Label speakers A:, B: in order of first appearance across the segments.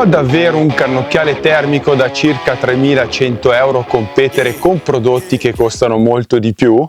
A: Può davvero un cannocchiale termico da circa 3.100 euro competere con prodotti che costano molto di più?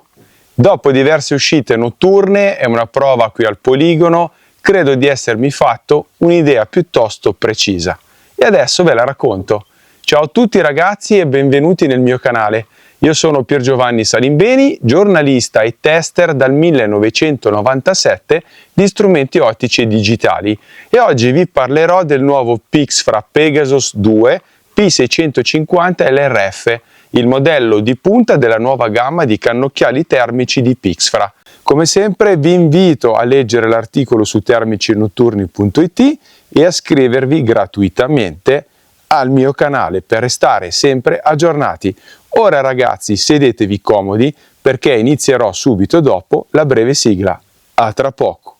A: Dopo diverse uscite notturne e una prova qui al poligono, credo di essermi fatto un'idea piuttosto precisa. E adesso ve la racconto. Ciao a tutti ragazzi e benvenuti nel mio canale. Io sono Piergiovanni Salimbeni, giornalista e tester dal 1997 di strumenti ottici e digitali e oggi vi parlerò del nuovo Pixfra Pegasus 2 P650 LRF, il modello di punta della nuova gamma di cannocchiali termici di Pixfra. Come sempre vi invito a leggere l'articolo su termicinotturni.it e a iscrivervi gratuitamente al mio canale per restare sempre aggiornati. Ora ragazzi, sedetevi comodi perché inizierò subito dopo la breve sigla. A tra poco.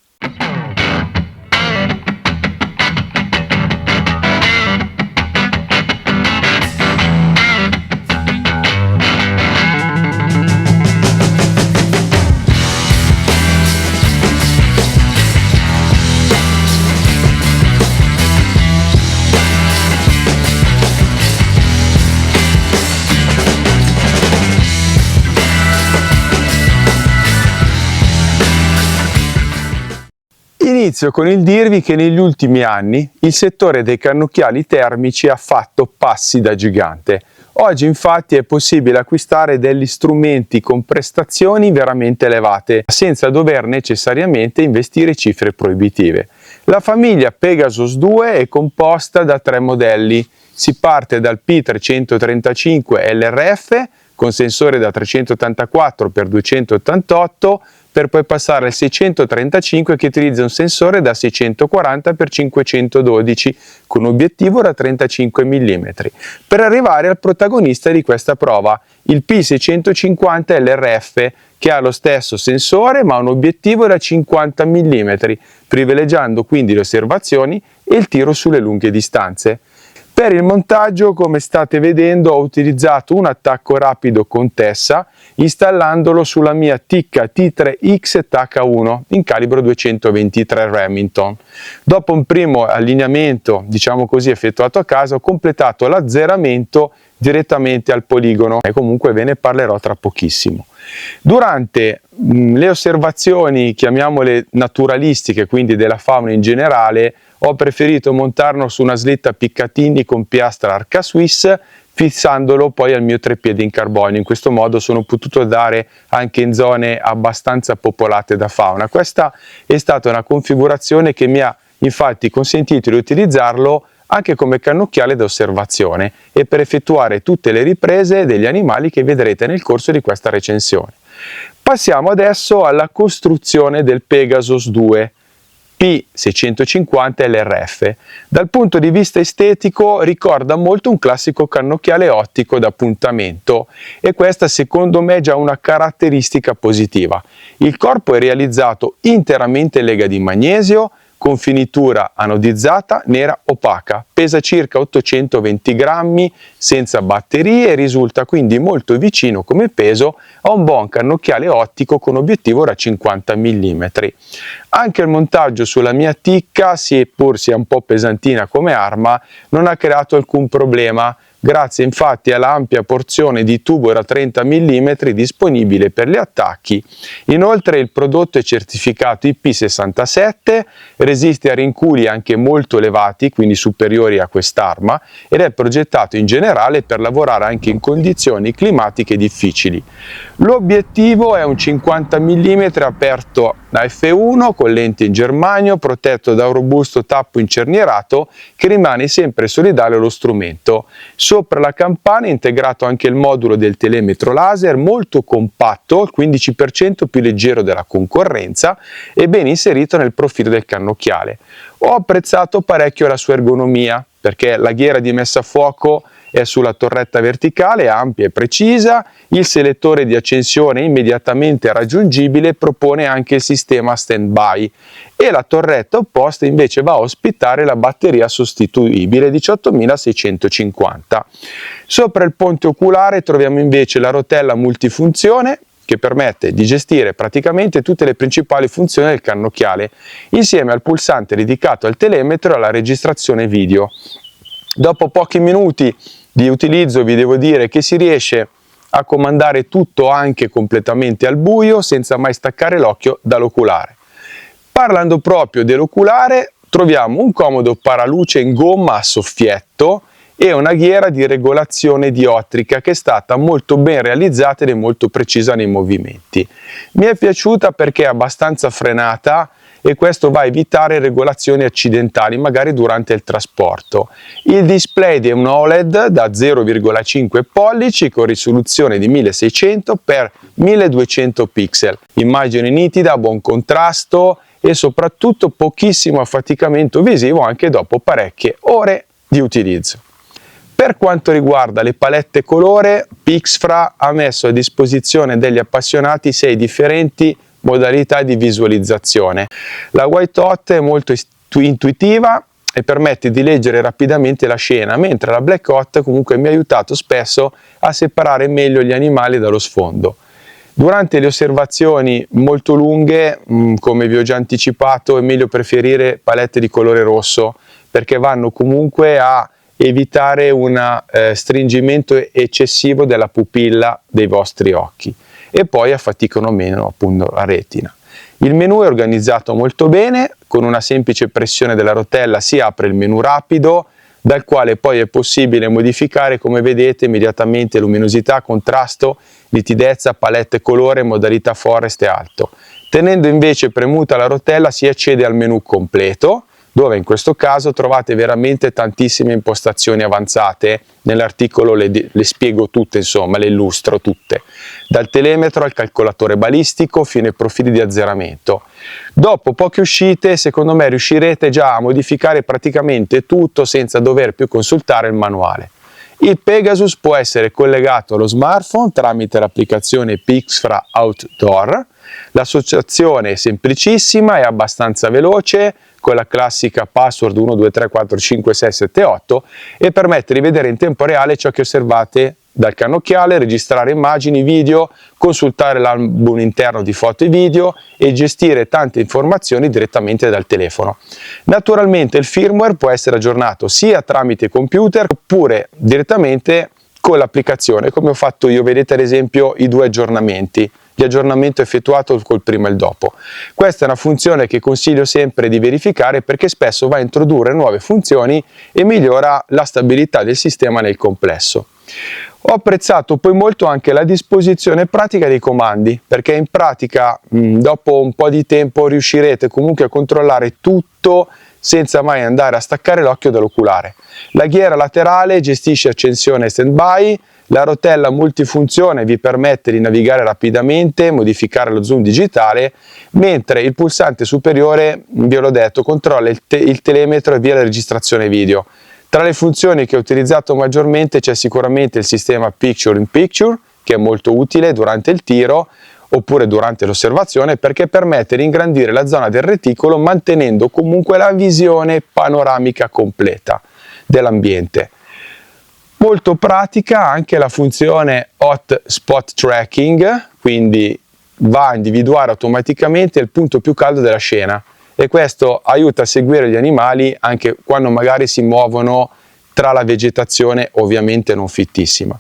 A: Inizio con il dirvi che negli ultimi anni il settore dei cannocchiali termici ha fatto passi da gigante. Oggi infatti è possibile acquistare degli strumenti con prestazioni veramente elevate, senza dover necessariamente investire cifre proibitive. La famiglia Pegasus 2 è composta da 3 modelli. Si parte dal P335 LRF con sensore da 384 x 288 per poi passare al 635 che utilizza un sensore da 640 x 512 con obiettivo da 35 mm, per arrivare al protagonista di questa prova, il P650 LRF, che ha lo stesso sensore ma un obiettivo da 50 mm, privilegiando quindi le osservazioni e il tiro sulle lunghe distanze. Per il montaggio, come state vedendo, ho utilizzato un attacco rapido con Tessa, installandolo sulla mia Tikka T3X TH1 in calibro 223 Remington. Dopo un primo allineamento, diciamo così, effettuato a casa, ho completato l'azzeramento direttamente al poligono e comunque ve ne parlerò tra pochissimo. Durante le osservazioni, chiamiamole naturalistiche, quindi della fauna in generale, ho preferito montarlo su una slitta Picatinny con piastra Arca Swiss, fissandolo poi al mio treppiede in carbonio. In questo modo sono potuto dare anche in zone abbastanza popolate da fauna. Questa è stata una configurazione che mi ha infatti consentito di utilizzarlo anche come cannocchiale da osservazione e per effettuare tutte le riprese degli animali che vedrete nel corso di questa recensione. Passiamo adesso alla costruzione del Pegasus 2 P650 LRF. Dal punto di vista estetico ricorda molto un classico cannocchiale ottico da appuntamento e questa secondo me è già una caratteristica positiva. Il corpo è realizzato interamente in lega di magnesio con finitura anodizzata nera opaca, pesa circa 820 grammi senza batterie e risulta quindi molto vicino come peso a un buon cannocchiale ottico con obiettivo da 50 mm. Anche il montaggio sulla mia Tikka, seppur sia un po' pesantina come arma, non ha creato alcun problema, grazie infatti all'ampia porzione di tubo da 30 mm disponibile per gli attacchi. Inoltre il prodotto è certificato IP67, resiste a rinculi anche molto elevati, quindi superiori a quest'arma, ed è progettato in generale per lavorare anche in condizioni climatiche difficili. L'obiettivo è un 50 mm aperto a f1 con lenti in germanio, protetto da un robusto tappo incernierato che rimane sempre solidale allo strumento. Sopra la campana è integrato anche il modulo del telemetro laser, molto compatto, il 15% più leggero della concorrenza e ben inserito nel profilo del cannocchiale. Ho apprezzato parecchio la sua ergonomia, perché la ghiera di messa a fuoco è sulla torretta verticale, ampia e precisa, il selettore di accensione immediatamente raggiungibile propone anche il sistema stand-by e la torretta opposta invece va a ospitare la batteria sostituibile 18650. Sopra il ponte oculare troviamo invece la rotella multifunzione che permette di gestire praticamente tutte le principali funzioni del cannocchiale, insieme al pulsante dedicato al telemetro e alla registrazione video. Dopo pochi minuti di utilizzo vi devo dire che si riesce a comandare tutto anche completamente al buio senza mai staccare l'occhio dall'oculare. Parlando proprio dell'oculare, troviamo un comodo paraluce in gomma a soffietto e una ghiera di regolazione diottrica che è stata molto ben realizzata ed è molto precisa nei movimenti. Mi è piaciuta perché è abbastanza frenata e questo va a evitare regolazioni accidentali magari durante il trasporto. Il display è un OLED da 0,5 pollici con risoluzione di 1600 x 1200 pixel, immagine nitida, buon contrasto e soprattutto pochissimo affaticamento visivo anche dopo parecchie ore di utilizzo. Per quanto riguarda le palette colore, Pixfra ha messo a disposizione degli appassionati 6 differenti modalità di visualizzazione. La White Hot è molto intuitiva e permette di leggere rapidamente la scena, mentre la Black Hot comunque mi ha aiutato spesso a separare meglio gli animali dallo sfondo. Durante le osservazioni molto lunghe, come vi ho già anticipato, è meglio preferire palette di colore rosso perché vanno comunque a evitare un stringimento eccessivo della pupilla dei vostri occhi e poi affaticano meno appunto la retina. Il menu è organizzato molto bene, con una semplice pressione della rotella si apre il menu rapido, dal quale poi è possibile modificare, come vedete, immediatamente luminosità, contrasto, nitidezza, palette colore, modalità forest e alto. Tenendo invece premuta la rotella si accede al menu completo, dove in questo caso trovate veramente tantissime impostazioni avanzate. Nell'articolo le spiego tutte, insomma, le illustro tutte, dal telemetro al calcolatore balistico fino ai profili di azzeramento. Dopo poche uscite, secondo me, riuscirete già a modificare praticamente tutto senza dover più consultare il manuale. Il Pegasus può essere collegato allo smartphone tramite l'applicazione Pixfra Outdoor. L'associazione è semplicissima, è abbastanza veloce, con la classica password 1, 2, 3, 4, 5, 6, 7, 8 e permette di vedere in tempo reale ciò che osservate dal cannocchiale, registrare immagini, video, consultare l'album interno di foto e video e gestire tante informazioni direttamente dal telefono. Naturalmente il firmware può essere aggiornato sia tramite computer oppure direttamente con l'applicazione, come ho fatto io. Vedete ad esempio i due aggiornamenti, l'aggiornamento effettuato col prima e il dopo. Questa è una funzione che consiglio sempre di verificare perché spesso va a introdurre nuove funzioni e migliora la stabilità del sistema nel complesso. Ho apprezzato poi molto anche la disposizione pratica dei comandi, perché in pratica dopo un po' di tempo riuscirete comunque a controllare tutto senza mai andare a staccare l'occhio dall'oculare. La ghiera laterale gestisce accensione e stand-by, la rotella multifunzione vi permette di navigare rapidamente, modificare lo zoom digitale, mentre il pulsante superiore, vi l'ho detto, controlla il telemetro e via la registrazione video. Tra le funzioni che ho utilizzato maggiormente c'è sicuramente il sistema Picture in Picture, che è molto utile durante il tiro oppure durante l'osservazione perché permette di ingrandire la zona del reticolo mantenendo comunque la visione panoramica completa dell'ambiente. Molto pratica anche la funzione Hot Spot Tracking, quindi va a individuare automaticamente il punto più caldo della scena e questo aiuta a seguire gli animali anche quando magari si muovono tra la vegetazione ovviamente non fittissima.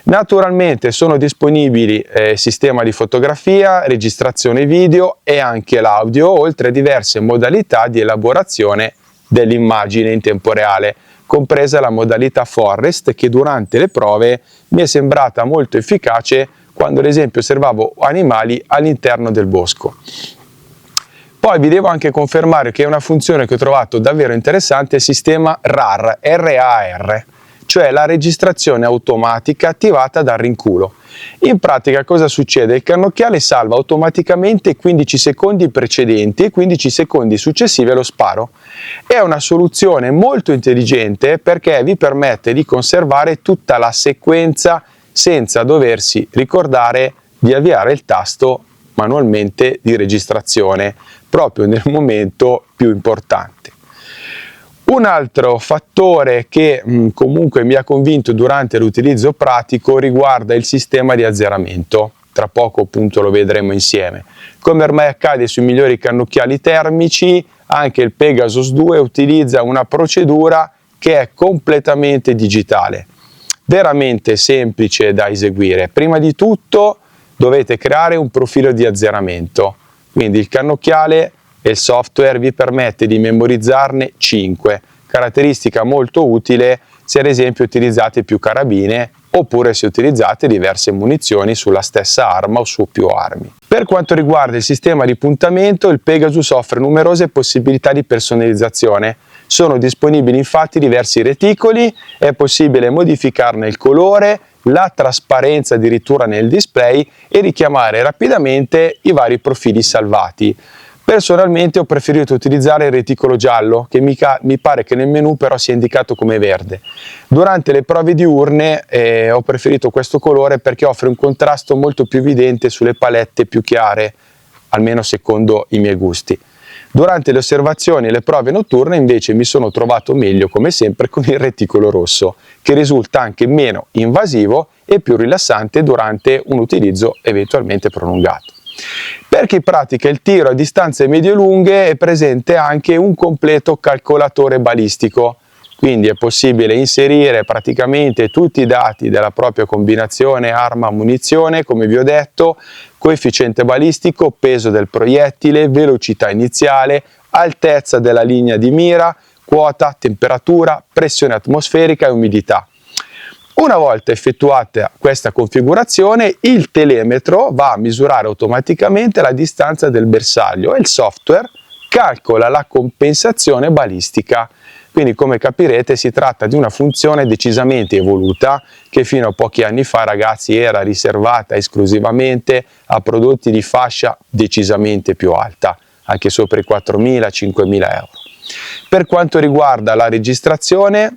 A: Naturalmente sono disponibili sistema di fotografia, registrazione video e anche l'audio, oltre a diverse modalità di elaborazione dell'immagine in tempo reale, compresa la modalità Forest che durante le prove mi è sembrata molto efficace quando ad esempio osservavo animali all'interno del bosco. Poi vi devo anche confermare che una funzione che ho trovato davvero interessante è il sistema RAR, R-A-R, cioè la registrazione automatica attivata dal rinculo. In pratica cosa succede? Il cannocchiale salva automaticamente i 15 secondi precedenti e i 15 secondi successivi allo sparo. È una soluzione molto intelligente perché vi permette di conservare tutta la sequenza senza doversi ricordare di avviare il tasto manualmente di registrazione proprio nel momento più importante. Un altro fattore che comunque mi ha convinto durante l'utilizzo pratico riguarda il sistema di azzeramento. Tra poco appunto lo vedremo insieme. Come ormai accade sui migliori cannocchiali termici, anche il Pegasus 2 utilizza una procedura che è completamente digitale, veramente semplice da eseguire. Prima di tutto dovete creare un profilo di azzeramento, quindi il cannocchiale e il software vi permette di memorizzarne 5, caratteristica molto utile se ad esempio utilizzate più carabine oppure se utilizzate diverse munizioni sulla stessa arma o su più armi. Per quanto riguarda il sistema di puntamento, il Pegasus offre numerose possibilità di personalizzazione. Sono disponibili infatti diversi reticoli, è possibile modificarne il colore, la trasparenza addirittura nel display e richiamare rapidamente i vari profili salvati. Personalmente ho preferito utilizzare il reticolo giallo, che mi pare che nel menu però sia indicato come verde. Durante le prove diurne ho preferito questo colore perché offre un contrasto molto più evidente sulle palette più chiare, almeno secondo i miei gusti. Durante le osservazioni e le prove notturne invece mi sono trovato meglio come sempre con il reticolo rosso, che risulta anche meno invasivo e più rilassante durante un utilizzo eventualmente prolungato. Per chi pratica il tiro a distanze medio-lunghe è presente anche un completo calcolatore balistico, quindi è possibile inserire praticamente tutti i dati della propria combinazione arma-munizione, come vi ho detto, coefficiente balistico, peso del proiettile, velocità iniziale, altezza della linea di mira, quota, temperatura, pressione atmosferica e umidità. Una volta effettuata questa configurazione, il telemetro va a misurare automaticamente la distanza del bersaglio e il software calcola la compensazione balistica. Quindi, come capirete, si tratta di una funzione decisamente evoluta che fino a pochi anni fa, ragazzi, era riservata esclusivamente a prodotti di fascia decisamente più alta, anche sopra i 4.000-5.000 euro. Per quanto riguarda la registrazione,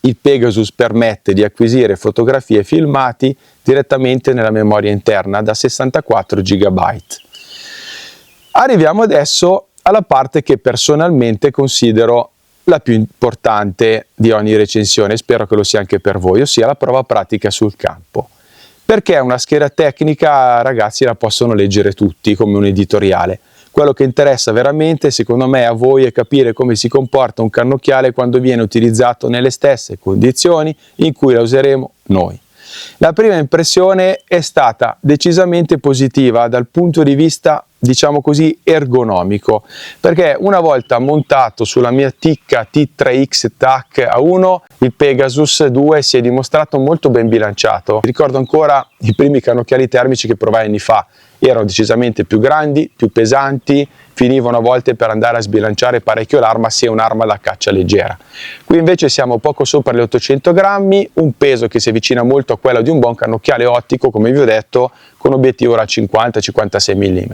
A: il Pegasus permette di acquisire fotografie e filmati direttamente nella memoria interna da 64 GB. Arriviamo adesso alla parte che personalmente considero la più importante di ogni recensione, spero che lo sia anche per voi, ossia la prova pratica sul campo. Perché una scheda tecnica, ragazzi, la possono leggere tutti come un editoriale. Quello che interessa veramente, secondo me, a voi è capire come si comporta un cannocchiale quando viene utilizzato nelle stesse condizioni in cui la useremo noi. La prima impressione è stata decisamente positiva dal punto di vista, diciamo così, ergonomico, perché una volta montato sulla mia Tikka T3X TAC A1, il Pegasus 2 si è dimostrato molto ben bilanciato. Ricordo ancora i primi cannocchiali termici che provai anni fa, erano decisamente più grandi, più pesanti, finivano a volte per andare a sbilanciare parecchio l'arma se è un'arma da caccia leggera. Qui invece siamo poco sopra gli 800 grammi, un peso che si avvicina molto a quello di un buon cannocchiale ottico, come vi ho detto, con obiettivo da 50-56 mm.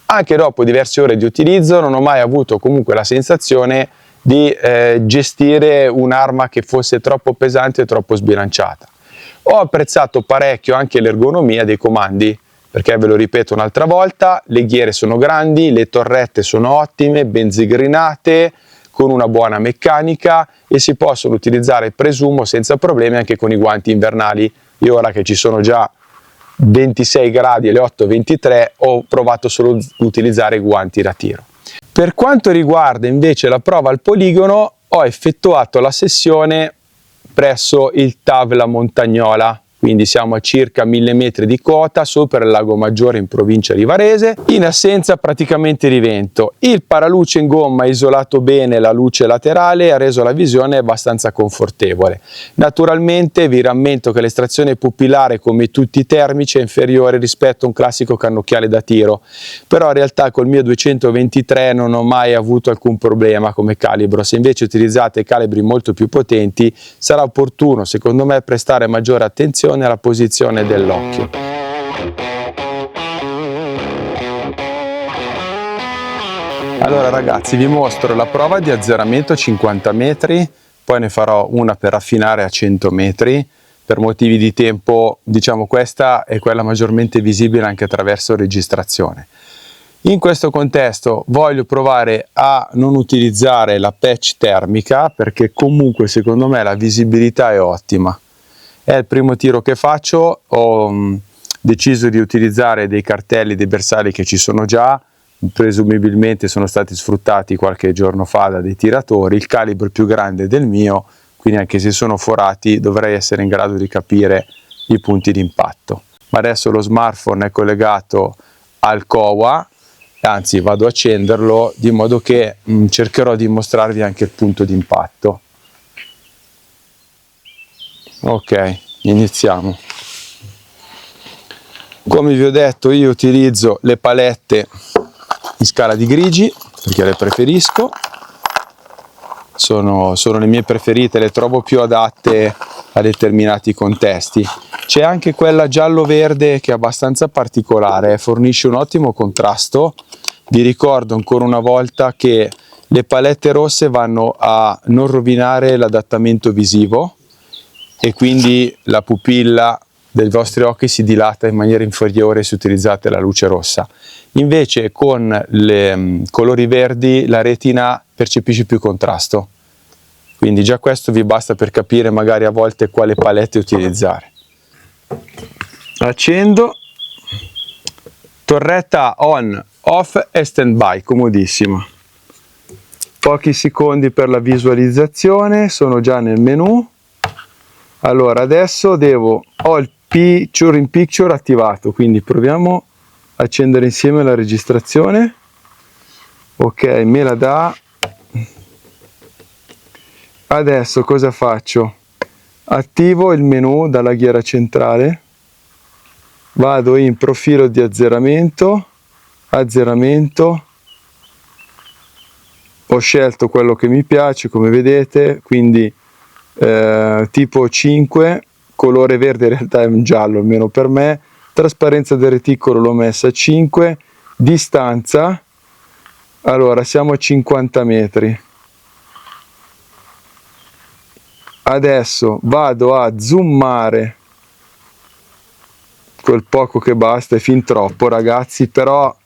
A: Anche dopo diverse ore di utilizzo non ho mai avuto comunque la sensazione di gestire un'arma che fosse troppo pesante e troppo sbilanciata. Ho apprezzato parecchio anche l'ergonomia dei comandi, perché ve lo ripeto un'altra volta, le ghiere sono grandi, le torrette sono ottime, benzigrinate, con una buona meccanica e si possono utilizzare, presumo, senza problemi anche con i guanti invernali. Io ora che ci sono già 26 gradi e le 8:23 ho provato solo a utilizzare i guanti da tiro. Per quanto riguarda invece la prova al poligono, ho effettuato la sessione presso il Tavla Montagnola, quindi siamo a circa 1000 metri di quota sopra il Lago Maggiore in provincia di Varese, in assenza praticamente di vento. Il paraluce in gomma ha isolato bene la luce laterale e ha reso la visione abbastanza confortevole. Naturalmente vi rammento che l'estrazione pupillare, come tutti i termici, è inferiore rispetto a un classico cannocchiale da tiro, però in realtà col mio 223 non ho mai avuto alcun problema come calibro. Se invece utilizzate calibri molto più potenti, sarà opportuno secondo me prestare maggiore attenzione alla posizione dell'occhio. Allora ragazzi, vi mostro la prova di azzeramento a 50 metri, poi ne farò una per raffinare a 100 metri. Per motivi di tempo, diciamo, questa è quella maggiormente visibile anche attraverso registrazione. In questo contesto voglio provare a non utilizzare la patch termica perché comunque secondo me la visibilità è ottima. È il primo tiro che faccio, ho deciso di utilizzare dei cartelli, dei bersagli che ci sono già, presumibilmente sono stati sfruttati qualche giorno fa da dei tiratori, il calibro è più grande del mio, quindi anche se sono forati dovrei essere in grado di capire i punti di impatto. Ma adesso lo smartphone è collegato al COA, anzi vado a accenderlo di modo che cercherò di mostrarvi anche il punto di impatto. Ok, iniziamo. Come vi ho detto, io utilizzo le palette in scala di grigi perché le preferisco, sono le mie preferite, le trovo più adatte a determinati contesti. C'è anche quella giallo-verde che è abbastanza particolare, fornisce un ottimo contrasto. Vi ricordo ancora una volta che le palette rosse vanno a non rovinare l'adattamento visivo e quindi la pupilla dei vostri occhi si dilata in maniera inferiore se utilizzate la luce rossa. Invece con le colori verdi la retina percepisce più contrasto, quindi già questo vi basta per capire magari a volte quale palette utilizzare. Accendo, torretta on, off e stand by, comodissimo. Pochi secondi per la visualizzazione, sono già nel menu. Allora adesso ho il picture in picture attivato, quindi proviamo a accendere insieme la registrazione. Ok, me la dà. Adesso cosa faccio? Attivo il menu dalla ghiera centrale, vado in profilo di azzeramento, ho scelto quello che mi piace come vedete, quindi tipo 5, colore verde in realtà è un giallo almeno per me, trasparenza del reticolo l'ho messa a 5, distanza, allora siamo a 50 metri. Adesso vado a zoomare quel poco che basta, è fin troppo ragazzi, però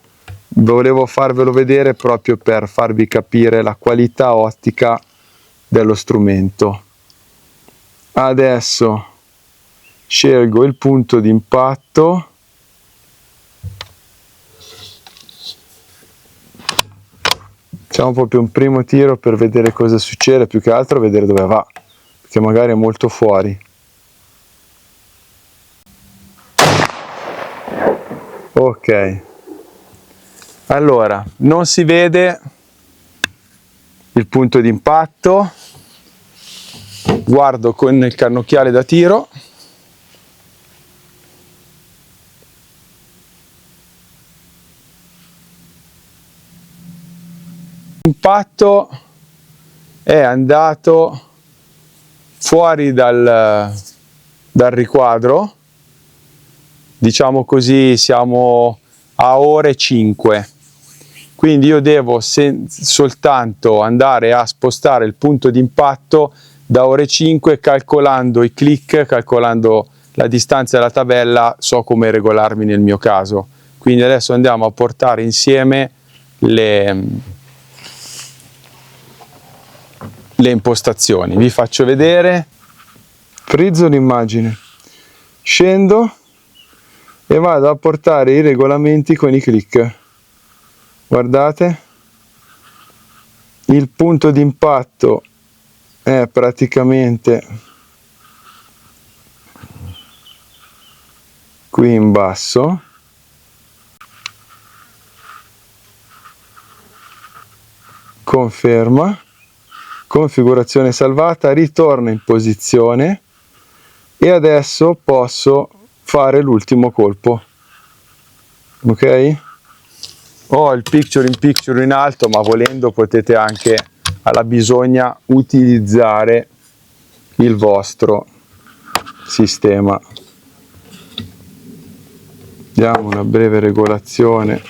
A: volevo farvelo vedere proprio per farvi capire la qualità ottica dello strumento. Adesso scelgo il punto di impatto, facciamo proprio un primo tiro per vedere cosa succede, più che altro vedere dove va, perché magari è molto fuori. Ok, allora non si vede il punto di impatto, guardo con il cannocchiale da tiro, l'impatto è andato fuori dal riquadro, diciamo così siamo a ore 5, quindi io devo soltanto andare a spostare il punto di impatto da ore 5 calcolando i click, calcolando la distanza della tabella, so come regolarmi nel mio caso. Quindi adesso andiamo a portare insieme le impostazioni. Vi faccio vedere, frizzo l'immagine, scendo e vado a portare i regolamenti con i click. Guardate, il punto di impatto è praticamente qui in basso, conferma, configurazione salvata, ritorna in posizione e adesso posso fare l'ultimo colpo. Ok? Ho il picture in picture in alto, ma volendo potete anche alla bisogna utilizzare il vostro sistema. Diamo una breve regolazione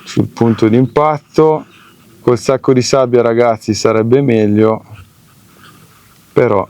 A: sul punto di impatto. Col sacco di sabbia ragazzi sarebbe meglio, però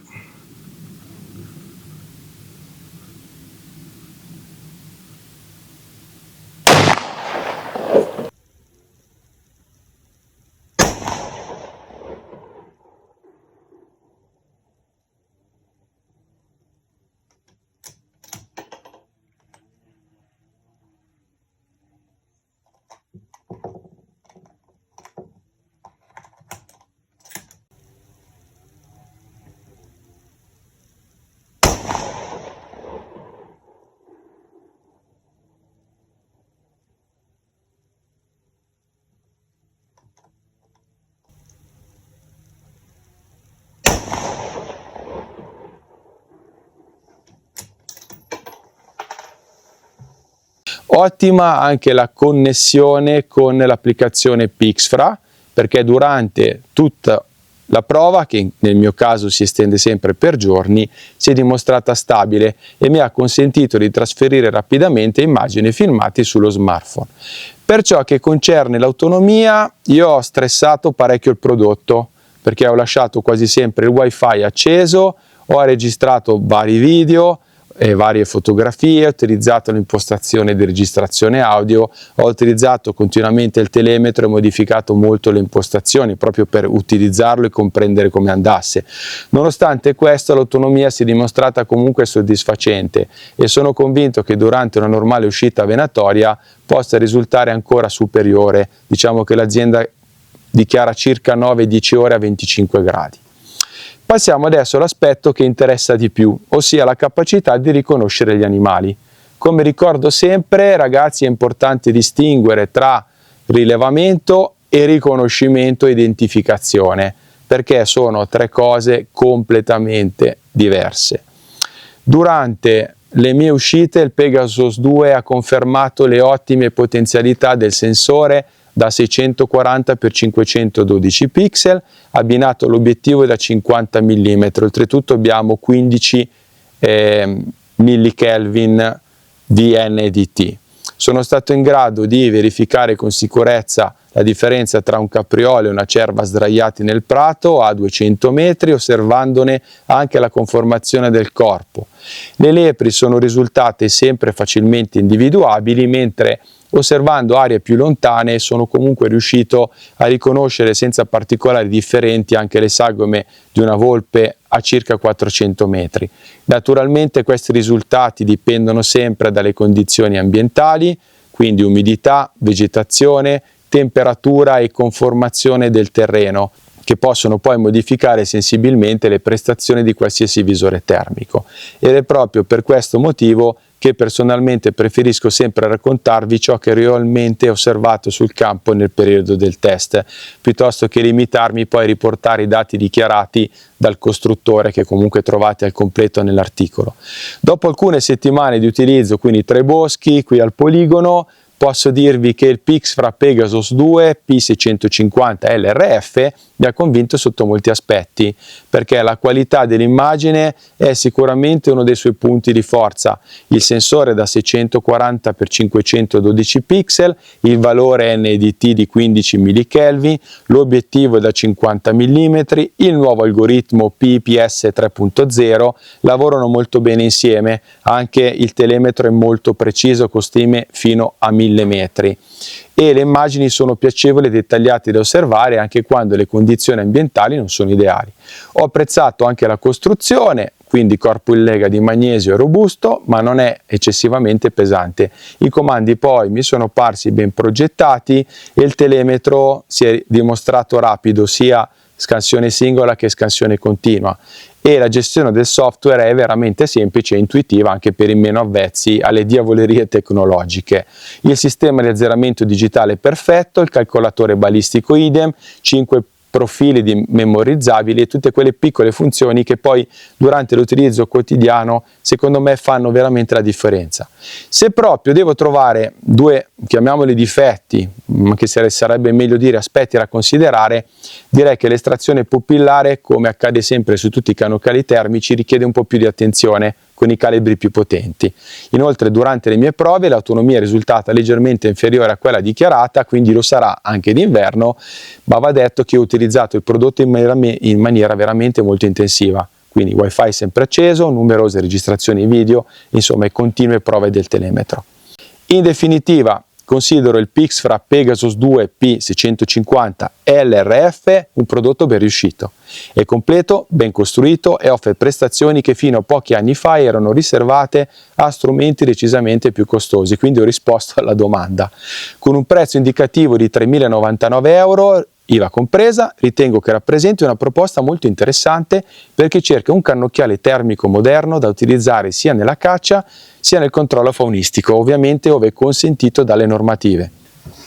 A: Ottima anche la connessione con l'applicazione Pixfra, perché durante tutta la prova, che nel mio caso si estende sempre per giorni, si è dimostrata stabile e mi ha consentito di trasferire rapidamente immagini e filmati sullo smartphone. Per ciò che concerne l'autonomia, io ho stressato parecchio il prodotto, perché ho lasciato quasi sempre il wifi acceso, ho registrato vari video e varie fotografie, ho utilizzato l'impostazione di registrazione audio, ho utilizzato continuamente il telemetro e modificato molto le impostazioni proprio per utilizzarlo e comprendere come andasse. Nonostante questo, l'autonomia si è dimostrata comunque soddisfacente e sono convinto che durante una normale uscita venatoria possa risultare ancora superiore. Diciamo che l'azienda dichiara circa 9-10 ore a 25 gradi. Passiamo adesso all'aspetto che interessa di più, ossia la capacità di riconoscere gli animali. Come ricordo sempre, ragazzi, è importante distinguere tra rilevamento e riconoscimento e identificazione, perché sono tre cose completamente diverse. Durante le mie uscite il Pegasus 2 ha confermato le ottime potenzialità del sensore da 640 x 512 pixel, abbinato all'obiettivo da 50 mm, oltretutto abbiamo 15 millikelvin di NDT. Sono stato in grado di verificare con sicurezza la differenza tra un capriolo e una cerva sdraiati nel prato a 200 metri, osservandone anche la conformazione del corpo. Le lepri sono risultate sempre facilmente individuabili, mentre osservando aree più lontane sono comunque riuscito a riconoscere senza particolari differenti anche le sagome di una volpe a circa 400 metri. Naturalmente questi risultati dipendono sempre dalle condizioni ambientali, quindi umidità, vegetazione, temperatura e conformazione del terreno, che possono poi modificare sensibilmente le prestazioni di qualsiasi visore termico. Ed è proprio per questo motivo che personalmente preferisco sempre raccontarvi ciò che realmente ho osservato sul campo nel periodo del test, piuttosto che limitarmi poi a riportare i dati dichiarati dal costruttore, che comunque trovate al completo nell'articolo. Dopo alcune settimane di utilizzo, quindi 3 boschi qui al poligono, posso dirvi che il Pixfra Pegasus 2 P650 LRF mi ha convinto sotto molti aspetti, perché la qualità dell'immagine è sicuramente uno dei suoi punti di forza. Il sensore da 640 x 512 pixel, il valore NDT di 15 millikelvin, l'obiettivo da 50 mm, il nuovo algoritmo PPS 3.0 lavorano molto bene insieme, anche il telemetro è molto preciso con stime fino a 1000 metri. E le immagini sono piacevoli e dettagliate da osservare anche quando le condizioni ambientali non sono ideali. Ho apprezzato anche la costruzione, quindi corpo in lega di magnesio è robusto, ma non è eccessivamente pesante. I comandi poi mi sono parsi ben progettati e il telemetro si è dimostrato rapido, sia scansione singola che scansione continua, e la gestione del software è veramente semplice e intuitiva anche per i meno avvezzi alle diavolerie tecnologiche. Il sistema di azzeramento digitale è perfetto, il calcolatore balistico idem, 5 profili memorizzabili e tutte quelle piccole funzioni che poi durante l'utilizzo quotidiano secondo me fanno veramente la differenza. Se proprio devo trovare 2, chiamiamoli difetti, ma che sarebbe meglio dire aspetti da considerare, direi che l'estrazione pupillare, come accade sempre su tutti i cannocchiali termici, richiede un po' più di attenzione con i calibri più potenti. Inoltre durante le mie prove l'autonomia è risultata leggermente inferiore a quella dichiarata, quindi lo sarà anche d'inverno, ma va detto che ho utilizzato il prodotto in maniera veramente molto intensiva, quindi wifi sempre acceso, numerose registrazioni video, insomma continue prove del telemetro. In definitiva, considero il Pixfra Pegasus 2 P650 LRF un prodotto ben riuscito. È completo, ben costruito e offre prestazioni che fino a pochi anni fa erano riservate a strumenti decisamente più costosi, quindi ho risposto alla domanda. Con un prezzo indicativo di 3.099 euro, IVA compresa, ritengo che rappresenti una proposta molto interessante per chi cerca un cannocchiale termico moderno da utilizzare sia nella caccia sia nel controllo faunistico, ovviamente ove consentito dalle normative.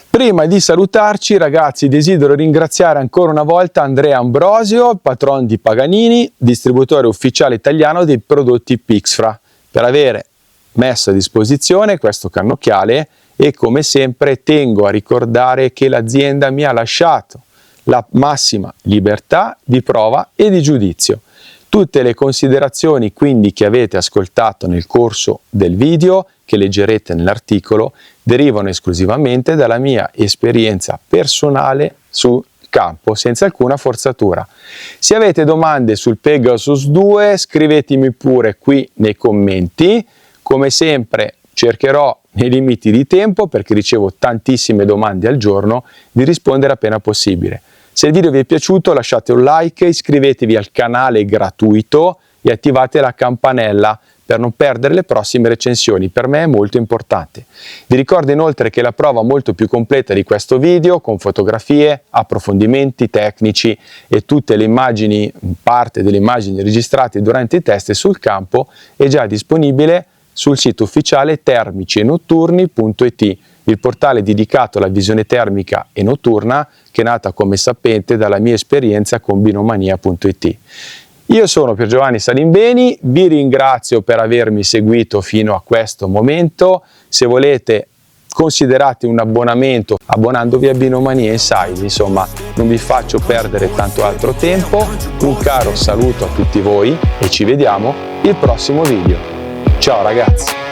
A: Prima di salutarci, ragazzi, desidero ringraziare ancora una volta Andrea Ambrosio, patron di Paganini, distributore ufficiale italiano dei prodotti Pixfra, per aver messo a disposizione questo cannocchiale e come sempre tengo a ricordare che l'azienda mi ha lasciato la massima libertà di prova e di giudizio. Tutte le considerazioni quindi che avete ascoltato nel corso del video, che leggerete nell'articolo, derivano esclusivamente dalla mia esperienza personale sul campo, senza alcuna forzatura. Se avete domande sul Pegasus 2, scrivetemi pure qui nei commenti. Come sempre cercherò, nei limiti di tempo, perché ricevo tantissime domande al giorno, di rispondere appena possibile. Se il video vi è piaciuto lasciate un like, iscrivetevi al canale gratuito e attivate la campanella per non perdere le prossime recensioni, per me è molto importante. Vi ricordo inoltre che la prova molto più completa di questo video, con fotografie, approfondimenti tecnici e tutte le immagini, parte delle immagini registrate durante i test sul campo, è già disponibile sul sito ufficiale termicienotturni.it, il portale dedicato alla visione termica e notturna che è nata, come sapete, dalla mia esperienza con binomania.it. Io sono Piergiovanni Salimbeni, vi ringrazio per avermi seguito fino a questo momento. Se volete considerate un abbonamento abbonandovi a Binomania Inside, insomma non vi faccio perdere tanto altro tempo. Un caro saluto a tutti voi e ci vediamo il prossimo video. Ciao ragazzi!